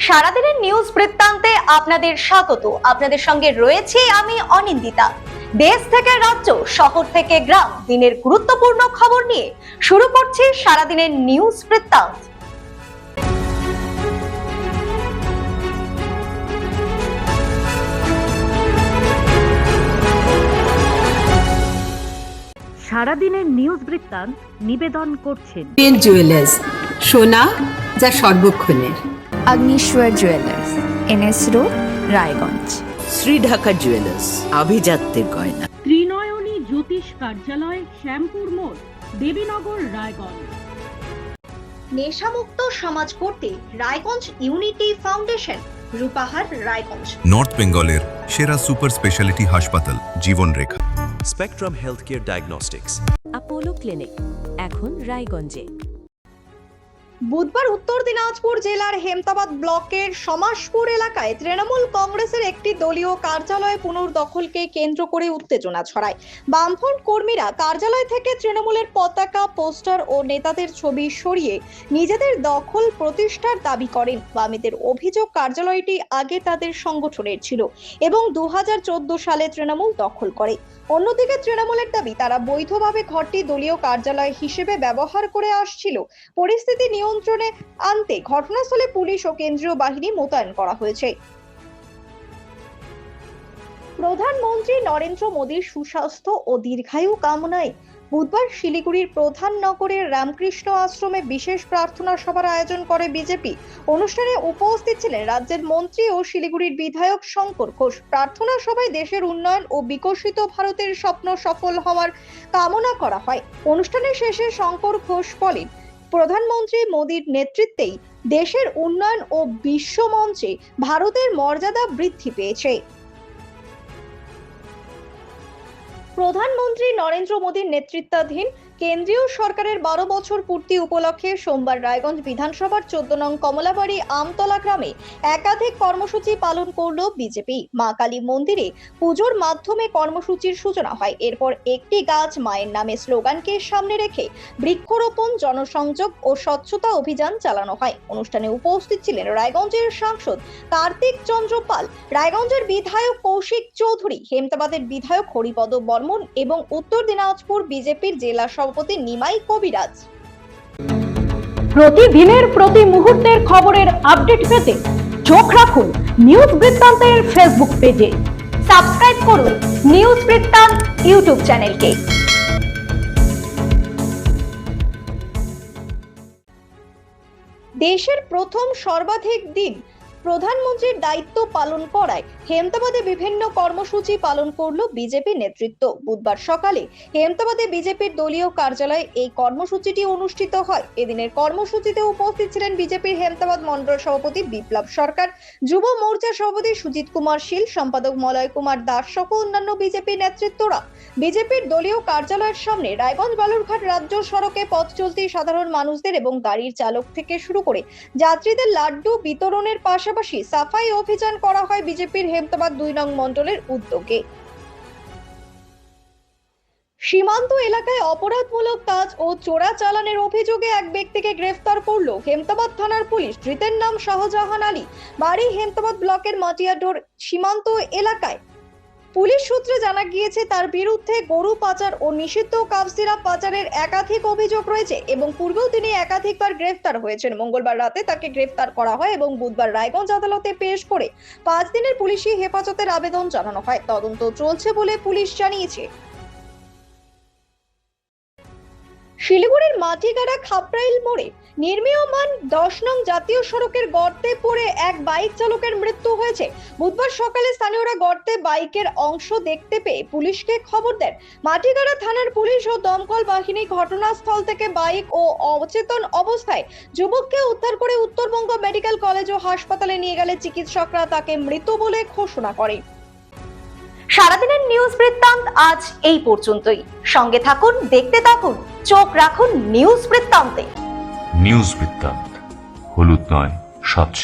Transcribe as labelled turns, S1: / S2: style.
S1: সারাদিনের নিউজ বৃত্তান্তে আপনাদের স্বাগত। আপনাদের সঙ্গে রয়েছে আমি অনিন্দিতা। দেশ থেকে রাজ্য, শহর থেকে গ্রাম, দিনের গুরুত্বপূর্ণ খবর নিয়ে শুরু করছি সারাদিনের নিউজ বৃত্তান্ত।
S2: সারাদিনের নিউজ বৃত্তান্ত নিবেদন করছেন
S3: জুয়েলার্স, সোনা যা সর্বক্ষণের।
S4: Agnishwar jewellers, N S road, Raiganj.
S5: Shri Dhaka jewellers, আভিজাত্যের গয়না।
S2: ত্রিনয়নী জ্যোতিষ কার্যালয়, শ্যামপুর মোড়, দেবীনগর, রায়গঞ্জ।
S1: নেশামুক্ত সমাজ করতে Raiganj unity foundation, Rupahar, Raiganj.
S6: North বেঙ্গলের সেরা সুপার স্পেশালিটি হাসপাতাল Jibanrekha.
S7: Spectrum health care diagnostics,
S8: Apollo clinic, এখন রায়গঞ্জে।
S1: বুধবার উত্তর দিনাজপুর জেলার হেমতাবাদ ব্লকের সমাজপুর এলাকায় তৃণমূল কংগ্রেসের একটি দলীয় কার্যালয় পুনর্দখলকে কেন্দ্র করে উত্তেজনা ছড়ায়। বামফ্রন্ট কর্মীরা কার্যালয় থেকে তৃণমূলের পতাকা, পোস্টার ও নেতাদের ছবি সরিয়ে নিজেদের দখল প্রতিষ্ঠার দাবি করেন। বামেদের অভিযোগ, কার্যালয়টি আগে তাদের সংগঠনের ছিল এবং 2014 সালে তৃণমূল দখল করে। অন্যদিকে তৃণমূলের দাবি, তারা বৈধভাবে ঘরটি দলীয় কার্যালয় হিসেবে ব্যবহার করে আসছিল। পরিস্থিতি নিয়ন্ত্রণে আনতে ঘটনাস্থলে পুলিশ ও কেন্দ্রীয় বাহিনী মোতায়েন করা হয়েছে। প্রধানমন্ত্রী নরেন্দ্র মোদীর সুস্বাস্থ্য ও দীর্ঘায়ু কামনায় বুধবার শিলিগুড়ির প্রধান নগরের রামকৃষ্ণ আশ্রমে বিশেষ প্রার্থনা সভার আয়োজন করে বিজেপি। অনুষ্ঠানে উপস্থিত ছিলেন রাজ্যের মন্ত্রী ও শিলিগুড়ির বিধায়ক শঙ্কর ঘোষ। প্রার্থনা সভায় দেশের উন্নয়ন ও বিকশিত ভারতের স্বপ্ন সফল হওয়ার কামনা করা হয়। অনুষ্ঠানের শেষে শঙ্কর ঘোষ বলেন, প্রধানমন্ত্রী মোদীর নেতৃত্বেই দেশের উন্নয়ন ও বিশ্ব মঞ্চে ভারতের মর্যাদা বৃদ্ধি পেয়েছে। প্রধানমন্ত্রী নরেন্দ্র মোদীর নেতৃত্বাধীন কেন্দ্রীয় সরকারের 12 বছর পূর্তি উপলক্ষে সোমবার রায়গঞ্জ বিধানসভার 14 নং কমলাবাড়ি আমতলা গ্রামে একাধিক কর্মসূচি পালন করল বিজেপি। মা কালী মন্দিরে পুজোর মাধ্যমে কর্মসূচির সূচনা হয়। এরপর একটি গাছ মায়ের নামে স্লোগানকে সামনে রেখে বৃক্ষরোপণ, জনসংযোগ ও স্বচ্ছতা অভিযান চালানো হয়। অনুষ্ঠানে উপস্থিত ছিলেন রায়গঞ্জের সাংসদ কার্তিক চন্দ্র পাল, রায়গঞ্জের বিধায়ক কৌশিক চৌধুরী, হেমতাবাদের বিধায়ক হরিপদ বর্মন এবং উত্তর দিনাজপুর বিজেপির জেলা সভাপতি নিমাই কবিরাজ।
S2: প্রতিদিনের প্রতি মুহূর্তের খবরের আপডেট পেতে চোখ রাখুন নিউজ বৃত্তান্তের ফেসবুক পেজে।
S1: সাবস্ক্রাইব করুন নিউজ বৃত্তান্ত ইউটিউব চ্যানেলকে। দেশের প্রথম সর্বাধিক দিন প্রধানমন্ত্রীর দায়িত্ব পালন করায় হেমতাবাদে বিভিন্ন কর্মসূচি পালন করল বিজেপি নেতৃত্ব। বুধবার সকালে হেমতাবাদে বিজেপির দলীয় কার্যালয়ে এই কর্মসূচিটি অনুষ্ঠিত হয়। এদিনের কর্মসূচিতে উপস্থিত ছিলেন বিজেপির হেমতাবাদ মন্ডল সভাপতি বিপ্লব সরকার, যুব মোর্চা সভাপতি সুজিত কুমার শীল, সম্পাদক মলয় কুমার দাস সহ অন্যান্য বিজেপি নেতৃত্বরা। বিজেপির দলীয় কার্যালয়ের সামনে রায়গঞ্জ বালুরঘাট রাজ্য সড়কে পথ চলতি সাধারণ মানুষদের এবং গাড়ির চালক থেকে শুরু করে যাত্রীদের লাড্ডু বিতরণের পাশাপাশি সাফাই অভিযান করা হয় বিজেপির হেমতাবাদ 2 নং মন্ডলের উদ্যোগে। সীমান্ত এলাকায় অপরাধমূলক কাজ ও চোরাচালানের অভিযোগে এক ব্যক্তিকে গ্রেফতার করল হেমতাবাদ থানার পুলিশ। ধৃতের নাম শাহজাহান আলী, বাড়ি হেমতাবাদ ব্লকের মাটিয়াঢোর সীমান্ত এলাকায়। পুলিশ সূত্রে জানা গিয়েছে, তার বিরুদ্ধে গরু পাচার ও নিষিদ্ধ কাপ সিরাপ পাচারের একাধিক অভিযোগ রয়েছে এবং পূর্বেও তিনি একাধিকবার গ্রেফতার হয়েছেন। মঙ্গলবার রাতে তাকে গ্রেফতার করা হয় এবং বুধবার রায়গঞ্জ আদালতে পেশ করে 5 দিনের পুলিশি হেফাজতের আবেদন জানানো হয়। তদন্ত চলছে বলে পুলিশ জানিয়েছে। শিলিগুড়ির মাটিগাড়া খাপরাইল মোড়ে নির্মীয়মান 10 নং জাতীয় সড়কের গর্তে পড়ে এক বাইক চালকের মৃত্যু হয়েছে। বুধবার সকালে স্থানীয়রা গর্তে বাইকের অংশ দেখতে পেয়ে পুলিশকে খবর দেন। মাটিগাড়া থানার পুলিশ ও দমকল বাহিনী ঘটনাস্থল থেকে বাইক ও অচেতন অবস্থায় যুবককে উদ্ধার করে উত্তরবঙ্গ মেডিকেল কলেজ ও হাসপাতালে নিয়ে গেলে চিকিৎসকরা তাকে মৃত বলে ঘোষণা করে। সারাদিনের নিউজ বৃত্তান্ত আজ এই পর্যন্তই। সঙ্গে থাকুন, দেখতে থাকুন, চোখ রাখুন নিউজ বৃত্তান্তে।
S9: নিউজ বৃত্তান্ত, হলুদ নয়, স্বচ্ছ।